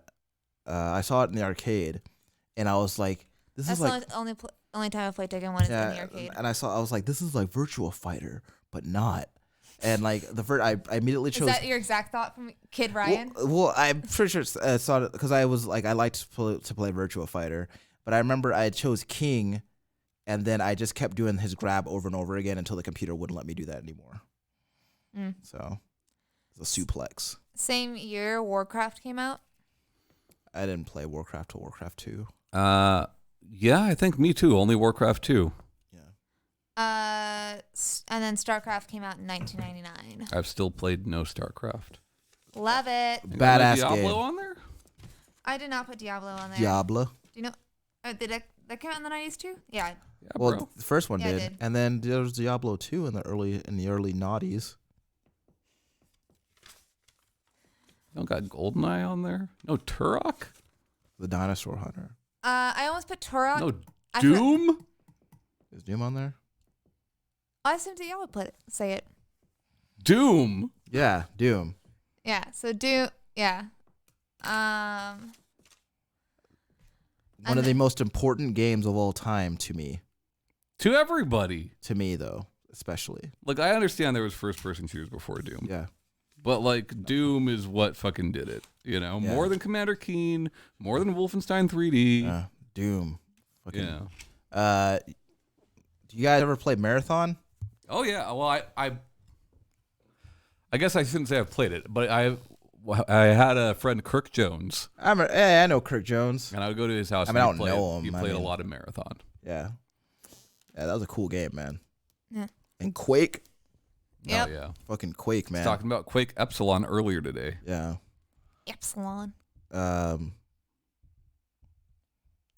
S3: saw it in the arcade, and I was like, "This
S1: That's
S3: is like."
S1: the only time I played Tekken 1 is in the arcade.
S3: And I was like, "This is like Virtua Fighter, but not." And like the first, I immediately chose.
S1: Is that your exact thought from Kid Ryan?
S3: Well, I'm pretty sure saw it because I was like, I liked to play Virtua Fighter, but I remember I chose King, and then I just kept doing his grab over and over again until the computer wouldn't let me do that anymore. So, it's a suplex.
S1: Same year, Warcraft came out.
S3: I didn't play Warcraft till Warcraft 2.
S2: Yeah, I think me too. Only Warcraft 2.
S1: And then StarCraft came out in 1999.
S2: I've still played no StarCraft.
S1: Love it.
S2: You got my
S3: Badass
S2: Diablo
S3: game.
S2: on there?
S1: I did not put Diablo on there.
S3: Diablo.
S1: Do you know? Did that came out in the 90s too? Yeah.
S2: Yeah,
S3: Well,
S2: bro.
S3: the first one
S1: Yeah, it
S3: did,
S1: did.
S3: and then there was Diablo 2 in the early noughties.
S2: You don't got GoldenEye on there? No Turok?
S3: The Dinosaur Hunter.
S1: I almost put Turok.
S2: No
S1: I
S2: Doom?
S3: Is Doom on there?
S1: I assumed that y'all would put it. Say it.
S2: Doom?
S3: Yeah, Doom.
S1: Yeah. So Doom. Yeah.
S3: One of the most important games of all time to me.
S2: To everybody.
S3: To me, though, especially.
S2: Like, I understand there was first-person shooters before Doom.
S3: Yeah.
S2: But, like, Doom is what fucking did it. You know?
S3: Yeah.
S2: More than Commander Keen. More than Wolfenstein 3D.
S3: Doom. Fucking,
S2: Yeah.
S3: do you guys ever play Marathon?
S2: Oh, yeah. Well, I guess I shouldn't say I've played it, but I had a friend, Kirk Jones,
S3: I know Kirk Jones.
S2: and I would go to his house.
S3: I mean,
S2: and
S3: I don't know him.
S2: He
S3: I
S2: played a
S3: mean-
S2: lot of Marathon.
S3: Yeah. Yeah, that was a cool game, man.
S1: Yeah.
S3: And Quake.
S1: Yep.
S2: Oh, yeah.
S3: Fucking Quake, man.
S2: Talking about Quake Epsilon earlier today.
S3: Yeah.
S1: Epsilon.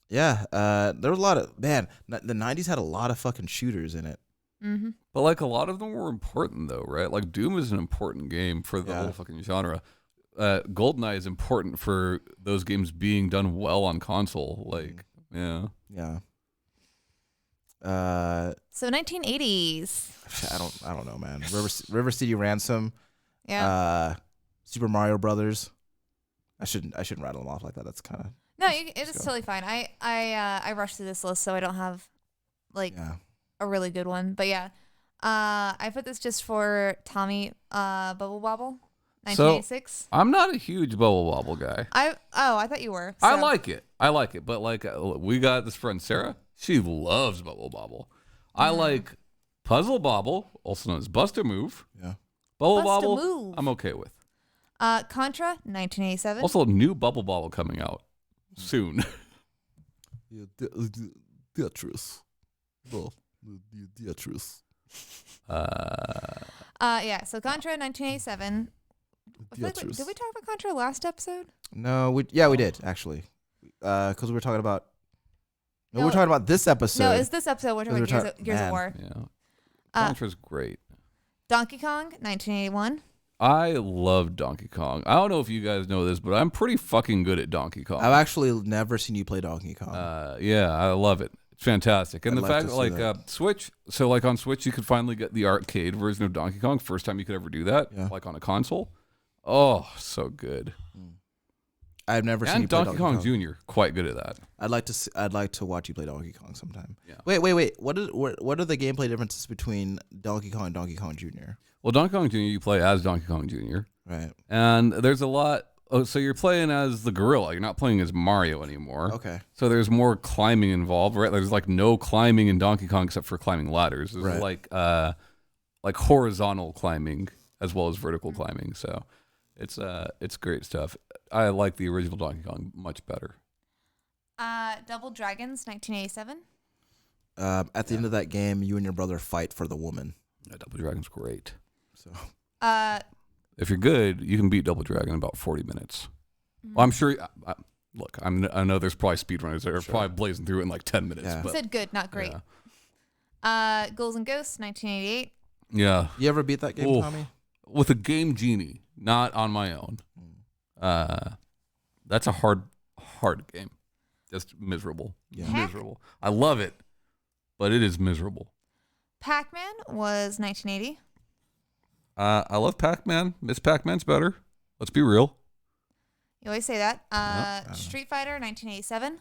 S3: Yeah, there was a lot of, man, the 90s had a lot of fucking shooters in it.
S1: Mm-hmm.
S2: But, like, a lot of them were important, though, right? Like, Doom is an important game for the whole fucking genre. GoldenEye is important for those games being done well on console. Like, yeah.
S3: Yeah.
S1: So 1980s.
S3: I don't know, man. River City Ransom.
S1: Yeah.
S3: Super Mario Brothers. I shouldn't rattle them off like that. That's kind of
S1: No, it's totally fine. I rushed through this list, so I don't have like a really good one. But yeah, I put this just for Tommy Bubble Bobble, 1986.
S2: I'm not a huge Bubble Bobble guy.
S1: I thought you were.
S2: I
S1: so-
S2: like it, but like we got this friend Sarah. She loves Bubble Bobble. I like Puzzle Bobble, also known as Buster Move.
S3: Yeah.
S2: Bubble
S1: Bust a
S2: Bobble,
S1: move.
S2: I'm okay with.
S1: Contra, 1987.
S2: Also, a new Bubble Bobble coming out soon.
S3: Beatrice. Well, Beatrice.
S1: Yeah. So Contra, 1987. I feel like
S3: Beatrice.
S1: did we talk about Contra last episode?
S3: No, we did actually, because we were talking about. No,
S1: No,
S3: we're talking about this episode.
S1: No, it's this episode. We're talking
S3: We're
S1: about
S3: talking-
S1: Gears of
S3: man.
S1: War.
S2: Yeah, Contra's great.
S1: Donkey Kong, 1981.
S2: I love Donkey Kong. I don't know if you guys know this, but I'm pretty fucking good at Donkey Kong.
S3: I've actually never seen you play Donkey Kong.
S2: Yeah, I love it. It's fantastic. And
S3: I'd
S2: the
S3: love
S2: fact
S3: to
S2: that,
S3: see
S2: like,
S3: that.
S2: Switch, so, like, on Switch, you could finally get the arcade version of Donkey Kong. First time you could ever do that,
S3: Yeah.
S2: like, on a console. Oh, so good.
S3: I've never seen
S2: And
S3: you play
S2: Donkey Kong Jr., quite good at that.
S3: I'd like to watch you play Donkey Kong sometime.
S2: Yeah.
S3: Wait. What are the gameplay differences between Donkey Kong and Donkey Kong Jr.?
S2: Well, Donkey Kong Jr., you play as Donkey Kong Jr.,
S3: Right.
S2: and there's a lot. Oh, so you're playing as the gorilla. You're not playing as Mario anymore.
S3: Okay.
S2: So there's more climbing involved, right? There's like no climbing in Donkey Kong except for climbing ladders. There's
S3: Right.
S2: like horizontal climbing as well as vertical climbing. So it's great stuff. I like the original Donkey Kong much better.
S1: Double Dragons, 1987.
S3: At the end of that game, you and your brother fight for the woman.
S2: Yeah, Double Dragon's great.
S3: So
S2: If you're good, you can beat Double Dragon in about 40 minutes. Well, I'm sure. Look, I know there's probably speedrunners that are probably blazing through it in like 10 minutes.
S3: Yeah.
S1: You said good, not great. Ghouls and Ghosts, 1988.
S2: Yeah.
S3: you ever beat that game, Tommy?
S2: With a Game Genie, not on my own. That's a hard game. Just miserable.
S3: Yeah.
S2: Miserable. I love it, but it is miserable.
S1: Pac-Man was 1980.
S2: I love Pac-Man. Miss Pac-Man's better. Let's be real.
S1: You always say that. Street Fighter, 1987.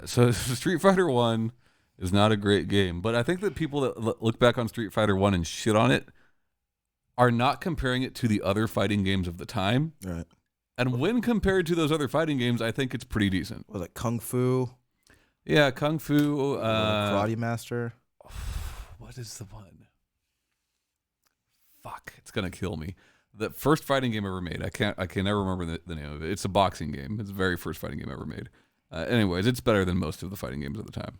S2: So Street Fighter 1 is not a great game, but I think that people that look back on Street Fighter 1 and shit on it are not comparing it to the other fighting games of the time.
S3: Right.
S2: And when compared to those other fighting games, I think it's pretty decent.
S3: Was it Kung Fu?
S2: Yeah, Kung Fu.
S3: Karate Master?
S2: What is the one? Fuck, it's gonna kill me. The first fighting game ever made. I can never remember the name of it. It's a boxing game. It's the very first fighting game ever made. Anyways, it's better than most of the fighting games of the time.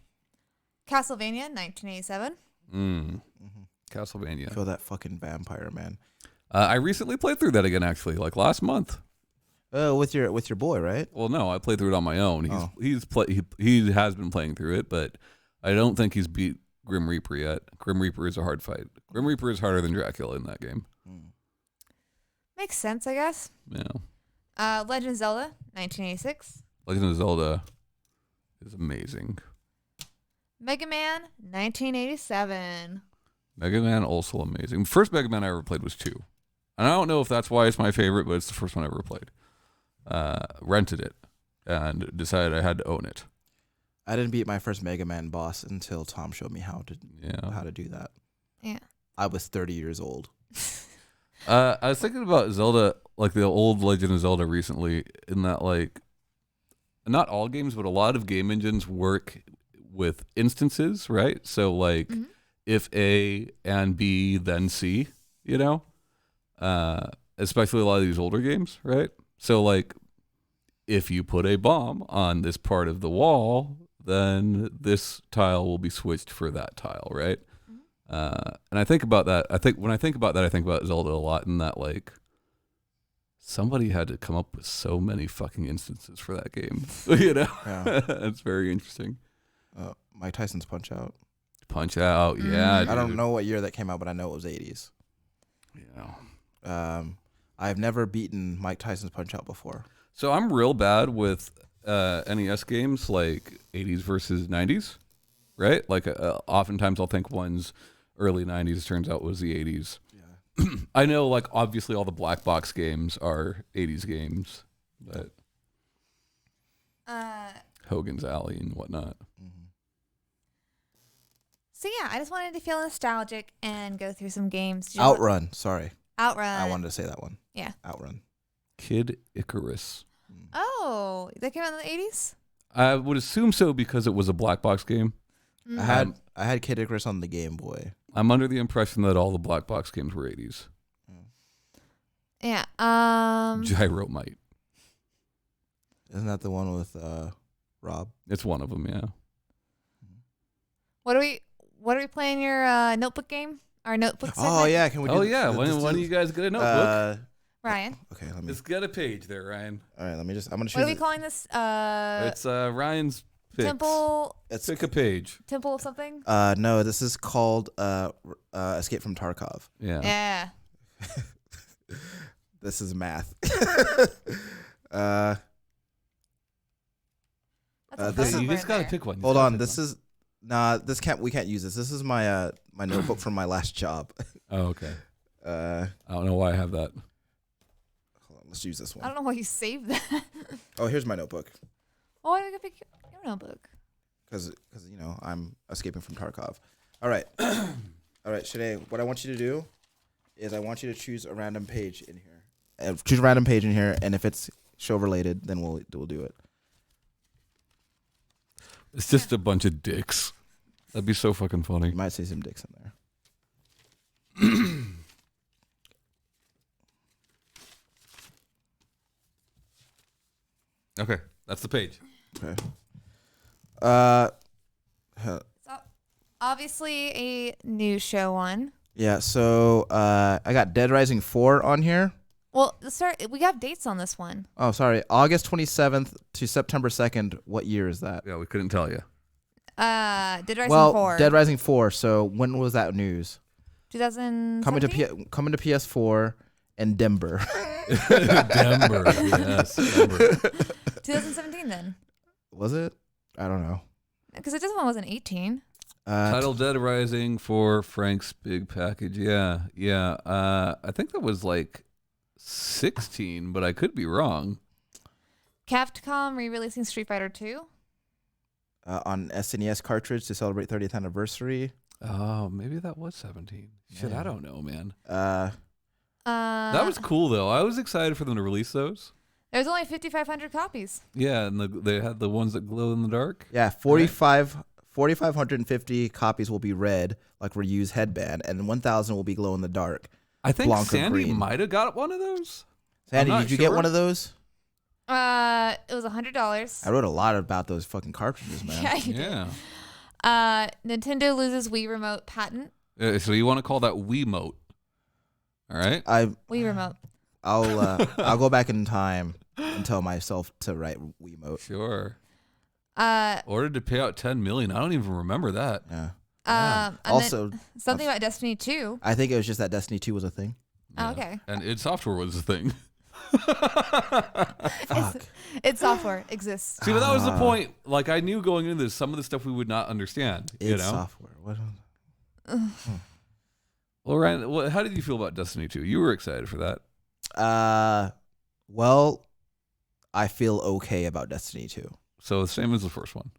S1: Castlevania, 1987.
S2: Castlevania.
S3: Kill that fucking vampire, man.
S2: I recently played through that again, actually, like last month.
S3: With your boy, right?
S2: Well, no, I played through it on my own. He has been playing through it, but I don't think he's beat Grim Reaper yet. Grim Reaper is a hard fight. Grim Reaper is harder than Dracula in that game.
S1: Makes sense, I guess.
S2: Yeah.
S1: Legend of Zelda, 1986.
S2: Legend of Zelda is amazing.
S1: Mega Man, 1987.
S2: Mega Man also amazing. First Mega Man I ever played was 2. And I don't know if that's why it's my favorite, but it's the first one I ever played. Rented it and decided I had to own it.
S3: I didn't beat my first Mega Man boss until Tom showed me how to do that.
S1: Yeah.
S3: I was 30 years old.
S2: I was thinking about Zelda, like the old Legend of Zelda recently, in that like not all games, but a lot of game engines work with instances, right? So like if A and B then C, you know? Especially a lot of these older games, right? So like if you put a bomb on this part of the wall, then this tile will be switched for that tile, right? And I think about that. When I think about that, I think about Zelda a lot, in that like somebody had to come up with so many fucking instances for that game. You know, it's very interesting.
S3: Mike Tyson's Punch Out.
S2: Punch Out, yeah.
S3: I don't know what year that came out, but I know it was 80s.
S2: Yeah.
S3: I've never beaten Mike Tyson's Punch Out before.
S2: So I'm real bad with NES games, like 80s versus 90s, right? Like oftentimes I'll think one's early 90s, turns out was the 80s. Yeah. I know, like, obviously all the black box games are 80s games, but Hogan's Alley and whatnot.
S1: So yeah, I just wanted to feel nostalgic and go through some games.
S3: Outrun, sorry.
S1: Outrun.
S3: I wanted to say that one.
S1: Yeah.
S3: Outrun.
S2: Kid Icarus.
S1: Oh, that came out in the 80s?
S2: I would assume so, because it was a black box game.
S3: I had Kid Icarus on the Game Boy.
S2: I'm under the impression that all the black box games were 80s.
S1: Yeah.
S2: Gyromite.
S3: Isn't that the one with Rob?
S2: It's one of them, yeah.
S1: What are we playing your notebook game? Our notebook segment?
S3: Oh yeah, can we?
S2: When do you guys get a notebook?
S1: Ryan.
S3: Okay, let me.
S2: Just get a page there, Ryan.
S3: All right, let me just. I'm gonna choose.
S1: What are we calling this?
S2: It's Ryan's picks.
S1: Temple.
S2: Pick a page.
S1: Temple of something.
S3: No, this is called Escape from Tarkov.
S2: Yeah.
S1: Yeah.
S3: This is math.
S2: You just gotta pick one.
S3: Hold on, this is. Nah, we can't use this. This is my my notebook from my last job.
S2: Oh, okay.
S3: I
S2: don't know why I have that.
S3: Hold on, let's use this one.
S1: I don't know why you saved that.
S3: Oh, here's my notebook.
S1: Oh, why did I pick your notebook?
S3: Because I'm escaping from Tarkov. All right, all right, Shanae. What I want you to do is I want you to choose a random page in here. Choose a random page in here, and if it's show related, then we'll do it.
S2: It's just a bunch of dicks. That'd be so fucking funny.
S3: You might see some dicks in there.
S2: Okay, that's the page.
S3: Okay.
S1: obviously a news show one.
S3: Yeah, so I got Dead Rising 4 on here.
S1: Well, we have dates on this one.
S3: Oh, sorry. August 27th to September 2nd. What year is that?
S2: Yeah, we couldn't tell you.
S1: Dead Rising 4.
S3: Dead Rising 4. So when was that news?
S1: 2017?
S3: Coming to PS4 and Denver.
S2: Denver, yes. Denver.
S1: 2017 then.
S3: Was it? I don't know.
S1: Because this one wasn't 18.
S2: Title Dead Rising for Frank's Big Package. Yeah. I think that was like 16, but I could be wrong.
S1: Capcom re-releasing Street Fighter 2.
S3: On SNES cartridge to celebrate 30th anniversary.
S2: Oh, maybe that was 17. Shit,
S3: Yeah.
S2: I don't know, man. That was cool, though. I was excited for them to release those.
S1: There's only 5,500 copies.
S2: Yeah, and they had the ones that glow in the dark.
S3: Yeah, 4,550 copies will be red, like reused headband, and 1,000 will be glow in the dark.
S2: I think
S3: Blanca
S2: Sandy
S3: green.
S2: might have got one of those.
S3: Sandy,
S2: I'm not
S3: did you get
S2: sure.
S3: one of those?
S1: It was $100.
S3: I wrote a lot about those fucking cartridges, man.
S1: Yeah, you
S2: Yeah.
S1: did. Nintendo loses Wii Remote patent.
S2: So you want to call that Wiimote? All right.
S1: Wii Remote.
S3: I'll go back in time and tell myself to write Wiimote.
S2: Sure.
S1: Uh,
S2: Ordered to pay out $10 million. I don't even remember that.
S3: Yeah.
S1: and
S3: Also,
S1: then something about Destiny 2.
S3: I think it was just that Destiny 2 was a thing.
S1: Oh, okay.
S2: And id Software was the thing.
S3: Fuck.
S1: Its software exists.
S2: See, but that was the point. Like, I knew going into this, some of the stuff we would not understand. You
S3: It's
S2: know.
S3: software. What?
S2: Well, Ryan, how did you feel about Destiny 2? You were excited for that.
S3: Well, I feel okay about Destiny 2.
S2: So the same as the first one.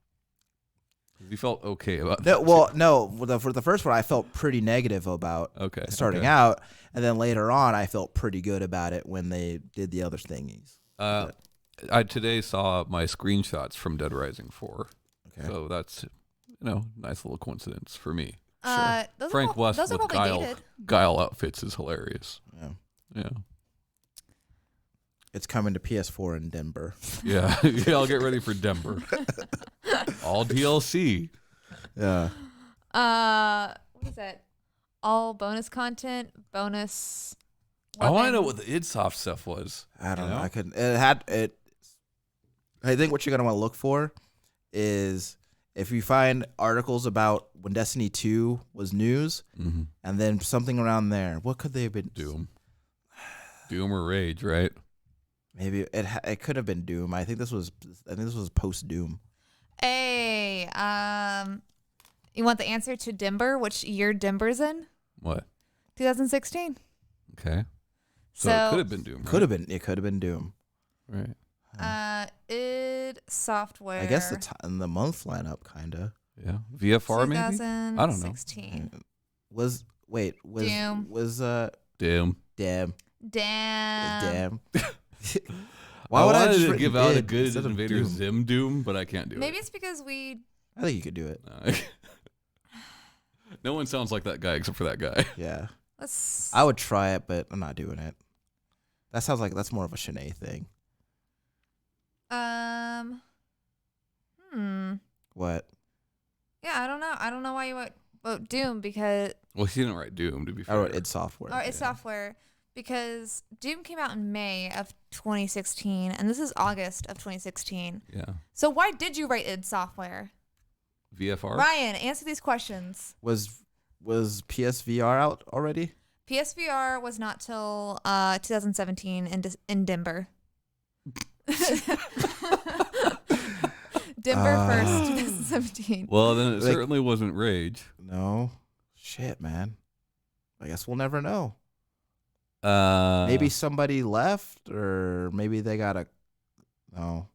S2: You felt okay about
S3: No,
S2: that.
S3: well, no. For the first one, I felt pretty negative about
S2: Okay.
S3: starting out, and then later on, I felt pretty good about it when they did the other thingies.
S2: I today saw my screenshots from Dead Rising 4.
S3: Okay.
S2: So that's, nice little coincidence for me.
S1: Those
S2: Frank West
S1: those are
S2: with
S1: probably dated.
S2: Guile outfits is hilarious.
S3: Yeah.
S2: Yeah.
S3: It's coming to PS4 in Denver.
S2: Yeah. I'll get ready for Denver. All DLC.
S3: Yeah.
S1: What is that? All bonus content, bonus.
S2: I want to know
S1: weapons.
S2: what the idsoft stuff was.
S3: I don't
S2: You
S3: know.
S2: know?
S3: I couldn't. It had it. I think what you're gonna want to look for is if you find articles about when Destiny 2 was news,
S2: Mm-hmm.
S3: and then something around there. What could they have been?
S2: Doom or Rage, right?
S3: Maybe it could have been Doom. I think this was post Doom.
S1: Hey, you want the answer to Dimber? Which year Dimber's in?
S2: What?
S1: 2016.
S2: Okay. So it could have been Doom. Right?
S3: Could have been. It could have been Doom.
S2: Right.
S1: id Software.
S3: I guess the month lineup kind of
S2: Yeah. VFR maybe?
S1: 2016.
S3: was. Wait, was
S1: Doom.
S3: was
S2: Doom.
S3: damn.
S1: Damn.
S2: Why would I
S3: just
S2: to
S3: written
S2: give out a
S3: id
S2: good
S3: instead of
S2: Invader
S3: Doom?
S2: Zim Doom, but I can't do
S1: Maybe
S2: it.
S1: it's because we.
S3: I think you could do it.
S2: No one sounds like that guy except for that guy.
S3: Yeah.
S1: Let's.
S3: I would try it, but I'm not doing it. That sounds like that's more of a Shanae thing. What?
S1: Yeah, I don't know. I don't know why you vote Doom because.
S2: Well, he didn't write Doom, to be
S3: I
S2: fair.
S3: wrote id Software.
S1: Or it's software because Doom came out in May of 2016, and this is August of 2016.
S2: Yeah.
S1: So why did you write id Software?
S2: VFR?
S1: Ryan, answer these questions.
S3: Was PSVR out already?
S1: PSVR was not till 2017 in Denver. Denver 1st, 2017.
S2: Well, then it
S3: Like-
S2: certainly wasn't Rage.
S3: No. Shit, man. I guess we'll never know.
S2: Uh,
S3: Maybe somebody left, or maybe they got a. No.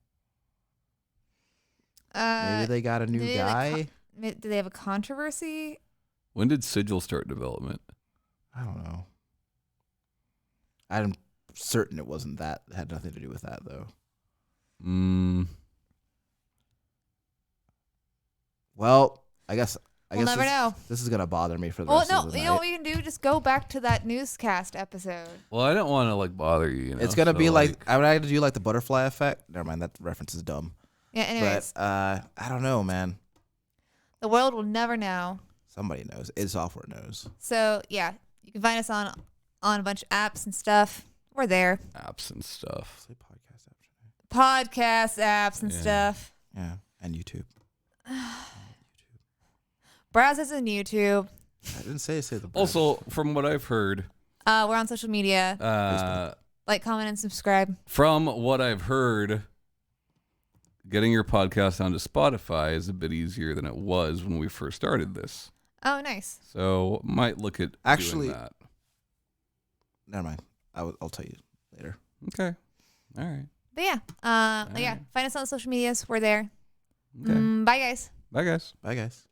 S3: Maybe they got a new
S1: did they
S3: guy.
S1: Do they have a controversy?
S2: When did Sigil start development?
S3: I don't know. I'm certain it wasn't that. It had nothing to do with that, though. Well, I guess
S1: We'll never know.
S3: This is gonna bother me for the
S1: Well,
S3: rest
S1: no,
S3: of the
S1: you
S3: night.
S1: know what we can do? Just go back to that newscast episode.
S2: Well, I don't want to bother you.
S3: It's gonna be like I would have to do like the butterfly effect. Never mind, that reference is dumb.
S1: Yeah, anyways.
S3: But I don't know, man.
S1: The world will never know.
S3: Somebody knows. Id Software knows.
S1: So yeah, you can find us on a bunch of apps and stuff. We're there.
S2: Apps and stuff.
S3: Say podcast apps.
S1: Podcast apps and
S2: Yeah.
S1: stuff.
S3: Yeah, and YouTube.
S1: Browse us on YouTube.
S3: I didn't say the. browser.
S2: Also, from what I've heard,
S1: We're on social media.
S2: uh,
S1: Like, comment, and subscribe.
S2: from what I've heard, getting your podcast onto Spotify is a bit easier than it was when we first started this.
S1: Oh, nice.
S2: So might look at
S3: Actually-
S2: doing that.
S3: Never mind. I'll tell you later.
S2: Okay. All right.
S1: But yeah,
S2: All right.
S1: find us on social medias. We're there.
S2: Okay.
S1: Bye, guys.
S2: Bye, guys.
S3: Bye, guys.